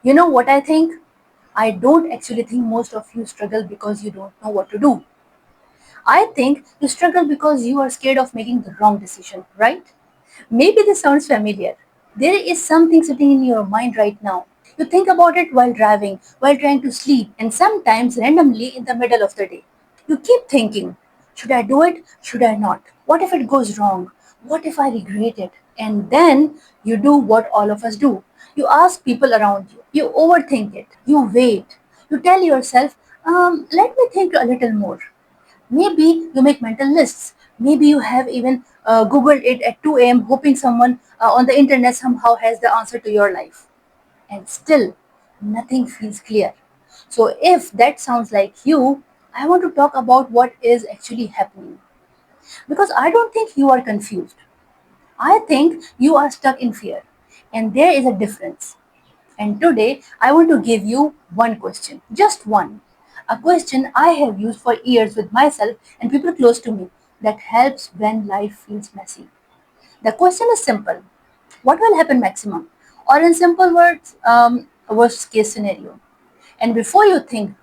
You know what I think? I don't actually think most of you struggle because you don't know what to do. I think you struggle because you are scared of making the wrong decision, right? Maybe this sounds familiar. There is something sitting in your mind right now. You think about it while driving, while trying to sleep, and sometimes randomly in the middle of the day. You keep thinking, should I do it? Should I not? What if it goes wrong? What if I regret it? And then you do what all of us do. You ask people around you. You overthink it. You wait. You tell yourself, let me think a little more. Maybe you make mental lists. Maybe you have even Googled it at 2 a.m., hoping someone on the internet somehow has the answer to your life. And still, nothing feels clear. So, if that sounds like you, I want to talk about what is actually happening. Because I don't think you are confused. I think you are stuck in fear. And there is a difference. And today, I want to give you one question, just one. A question I have used for years with myself and people close to me that helps when life feels messy. The question is simple: what will happen maximum? Or, in simple words, worst case scenario. And before you think,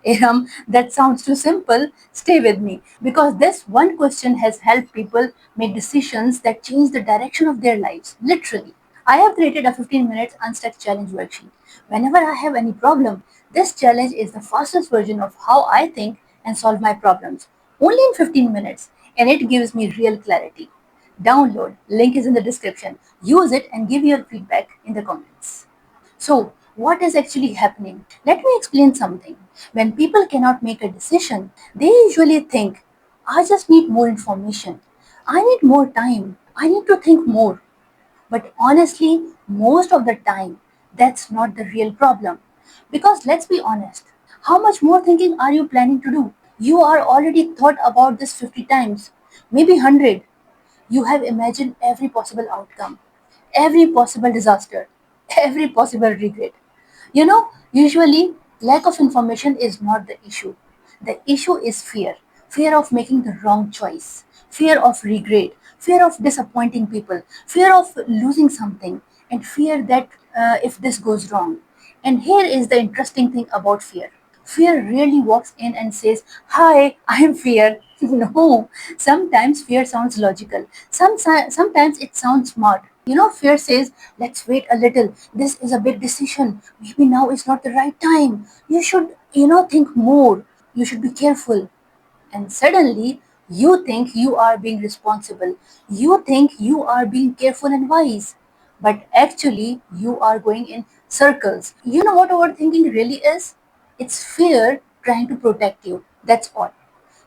Iram, that sounds too simple, stay with me because this one question has helped people make decisions that change the direction of their lives, literally. I have created a 15 minutes unstuck challenge worksheet. Whenever I have any problem, this challenge is the fastest version of how I think and solve my problems. Only in 15 minutes, and it gives me real clarity. Download, link is in the description. Use it and give your feedback in the comments. So, what is actually happening? Let me explain something. When people cannot make a decision, they usually think, I just need more information. I need more time. I need to think more. But honestly, most of the time, that's not the real problem. Because let's be honest, how much more thinking are you planning to do? You are already thought about this 50 times, maybe 100. You have imagined every possible outcome, every possible disaster, every possible regret. Usually, lack of information is not the issue. The issue is fear: fear of making the wrong choice, fear of regret, fear of disappointing people, fear of losing something, and fear that if this goes wrong. And here is the interesting thing about fear: fear rarely walks in and says, Hi, I am fear. No, sometimes fear sounds logical. Sometimes it sounds smart. Fear says, let's wait a little. This is a big decision. Maybe now is not the right time. You should, think more. You should be careful. And suddenly, you think you are being responsible. You think you are being careful and wise. But actually, you are going in circles. You know what overthinking really is? It's fear trying to protect you. That's all.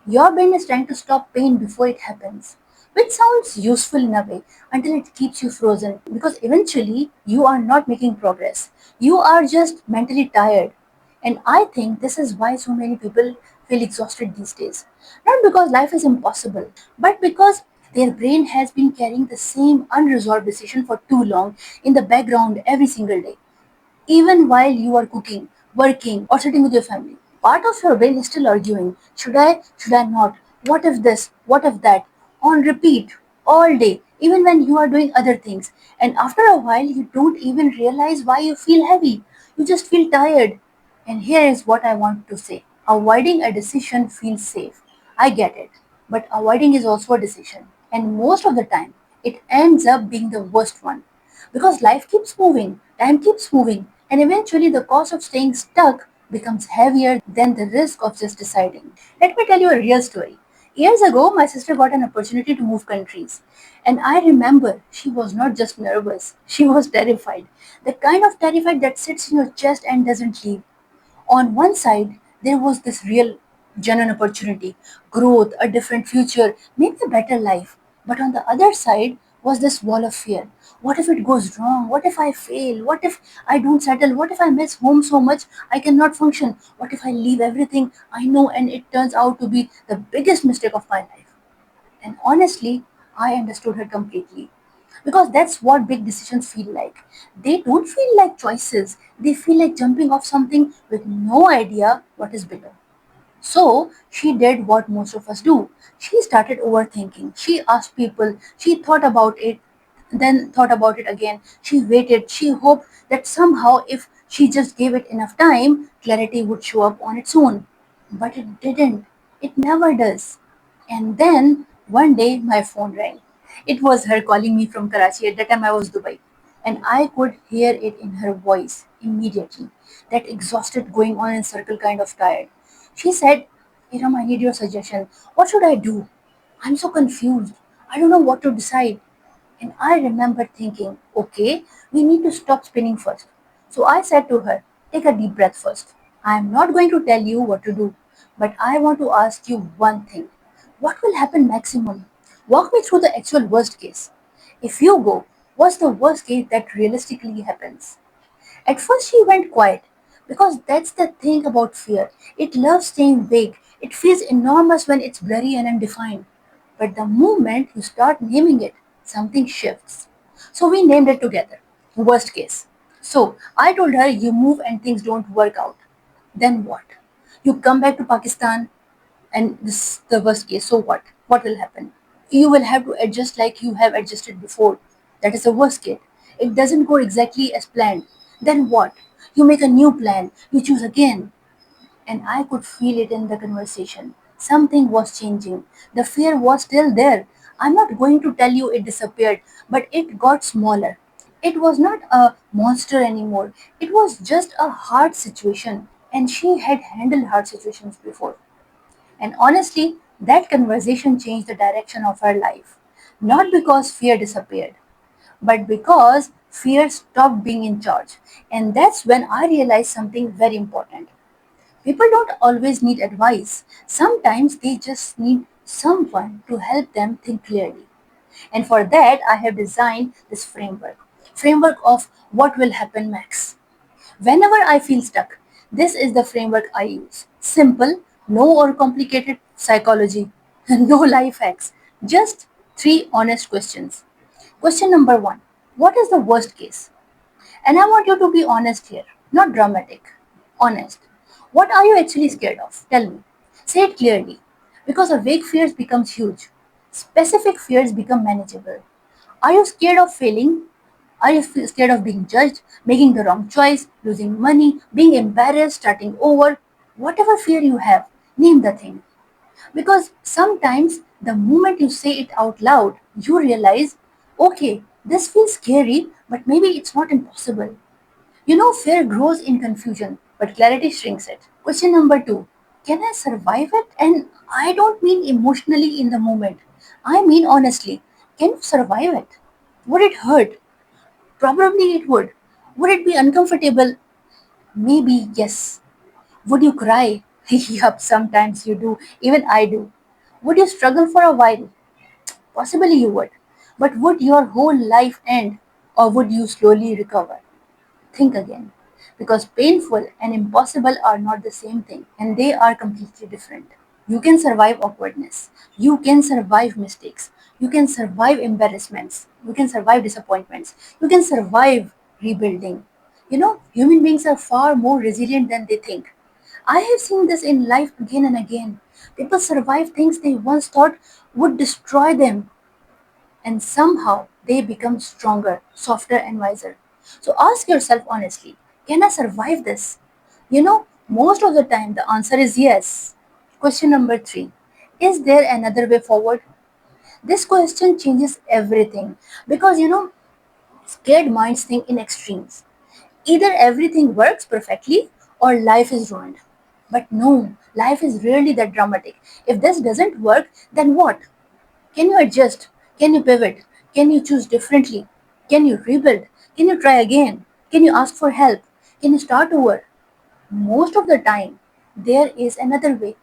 Your brain is trying to stop pain before it happens, which sounds useful in a way until it keeps you frozen because eventually you are not making progress. You are just mentally tired. And I think this is why so many people feel exhausted these days. Not because life is impossible, but because their brain has been carrying the same unresolved decision for too long in the background every single day, even while you are cooking, working, or sitting with your family. Part of your brain is still arguing, should I not? What if this? What if that? On repeat, all day, even when you are doing other things. And after a while, you don't even realize why you feel heavy. You just feel tired. And here is what I want to say: avoiding a decision feels safe. I get it. But avoiding is also a decision. And most of the time, it ends up being the worst one. Because life keeps moving, time keeps moving, and eventually the cost of staying stuck becomes heavier than the risk of just deciding. Let me tell you a real story. Years ago, my sister got an opportunity to move countries. And I remember she was not just nervous, she was terrified. The kind of terrified that sits in your chest and doesn't leave. On one side, there was this real, genuine opportunity, growth, a different future, maybe a better life. But on the other side was this wall of fear. What if it goes wrong? What if I fail? What if I don't settle? What if I miss home so much I cannot function? What if I leave everything I know and it turns out to be the biggest mistake of my life? And honestly, I understood her completely. Because that's what big decisions feel like. They don't feel like choices, they feel like jumping off something with no idea what is bigger. So she did what most of us do. She started overthinking. She asked people, she thought about it, then thought about it again. She waited, she hoped that somehow if She just gave it enough time, clarity would show up on its own. But it didn't. It never does. And then one day my phone rang. It was her calling me from Karachi. At that time I was Dubai. And I could hear it in her voice immediately. That exhausted, going on in circle, kind of tired. She said, Iram, I need your suggestion. What should I do? I'm so confused. I don't know what to decide. And I remember thinking, okay, we need to stop spinning first. So I said to her, take a deep breath first. I am not going to tell you what to do, but I want to ask you one thing. What will happen maximum? Walk me through the actual worst case. If you go, what's the worst case that realistically happens? At first, she went quiet because that's the thing about fear. It loves staying big. It feels enormous when it's blurry and undefined. But the moment you start naming it, something shifts. So we named it together. Worst case. So I told her, you move and things don't work out. Then what? You come back to Pakistan and this is the worst case. So what? What will happen? You will have to adjust like you have adjusted before. That is the worst case. It doesn't go exactly as planned. Then what? You make a new plan. You choose again. And I could feel it in the conversation. Something was changing. The fear was still there. I'm not going to tell you it disappeared, but it got smaller. It was not a monster anymore. It was just a hard situation. And she had handled hard situations before. And honestly, that conversation changed the direction of her life. Not because fear disappeared, but because fear stopped being in charge. And that's when I realized something very important. People don't always need advice. Sometimes they just need someone to help them think clearly. And for that, I have designed this framework of what will happen next. Whenever I feel stuck, this is the framework I use. Simple, no overcomplicated psychology, no life hacks, just three honest questions. Question number one: what is the worst case? And I want you to be honest here, not dramatic. Honest. What are you actually scared of? Tell me. Say it clearly. Because a vague fears becomes huge. Specific fears become manageable. Are you scared of failing? Are you scared of being judged, making the wrong choice, losing money, being embarrassed, starting over? Whatever fear you have, name the thing. Because sometimes the moment you say it out loud, you realize, okay, this feels scary, but maybe it's not impossible. Fear grows in confusion, but clarity shrinks it. Question number two: can I survive it? And I don't mean emotionally in the moment, I mean honestly. Can you survive it? Would it hurt? Probably it would. Would it be uncomfortable? Maybe yes. Would you cry? Yup, sometimes you do. Even I do. Would you struggle for a while? Possibly you would. But would your whole life end? Or would you slowly recover? Think again. Because painful and impossible are not the same thing, and they are completely different. You can survive awkwardness. You can survive mistakes. You can survive embarrassments. You can survive disappointments. You can survive rebuilding. Human beings are far more resilient than they think. I have seen this in life again and again. People survive things they once thought would destroy them, and somehow they become stronger, softer, and wiser. So ask yourself honestly, can I survive this? Most of the time the answer is yes. Question number three: is there another way forward? This question changes everything because scared minds think in extremes. Either everything works perfectly or life is ruined. But no, life is rarely that dramatic. If this doesn't work, then what? Can you adjust? Can you pivot? Can you choose differently? Can you rebuild? Can you try again? Can you ask for help? Can you start over? Most of the time, there is another way.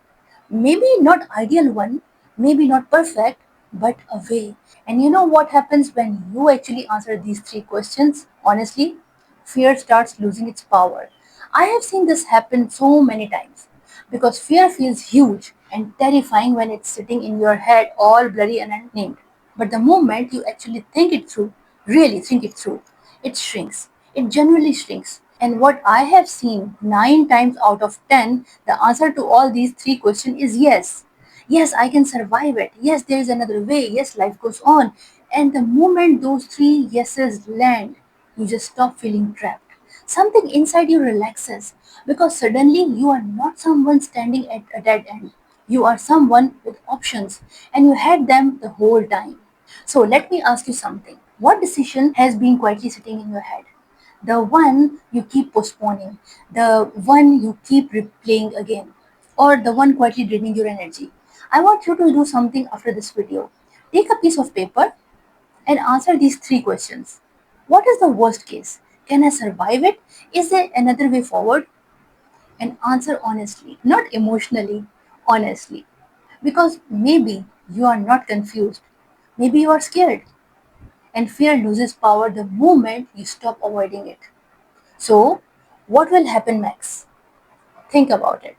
Maybe not ideal one, maybe not perfect, but a way. And you know what happens when you actually answer these three questions? Honestly, fear starts losing its power. I have seen this happen so many times because fear feels huge and terrifying when it's sitting in your head all blurry and unnamed. But the moment you actually think it through, really think it through, it shrinks. It generally shrinks. And what I have seen 9 times out of 10, the answer to all these three questions is yes. Yes, I can survive it. Yes, there is another way. Yes, life goes on. And the moment those three yeses land, you just stop feeling trapped. Something inside you relaxes because suddenly you are not someone standing at a dead end. You are someone with options and you had them the whole time. So let me ask you something. What decision has been quietly sitting in your head? The one you keep postponing, the one you keep replaying again, or the one quietly draining your energy. I want you to do something after this video. Take a piece of paper and answer these three questions. What is the worst case? Can I survive it? Is there another way forward? And answer honestly, not emotionally, honestly. Because maybe you are not confused, maybe you are scared, and fear loses power the moment you stop avoiding it. So, what will happen next? Think about it.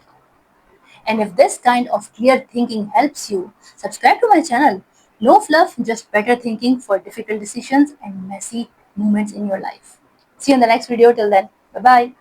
And if this kind of clear thinking helps you, subscribe to my channel. No fluff, just better thinking for difficult decisions and messy moments in your life. See you in the next video. Till then, bye bye.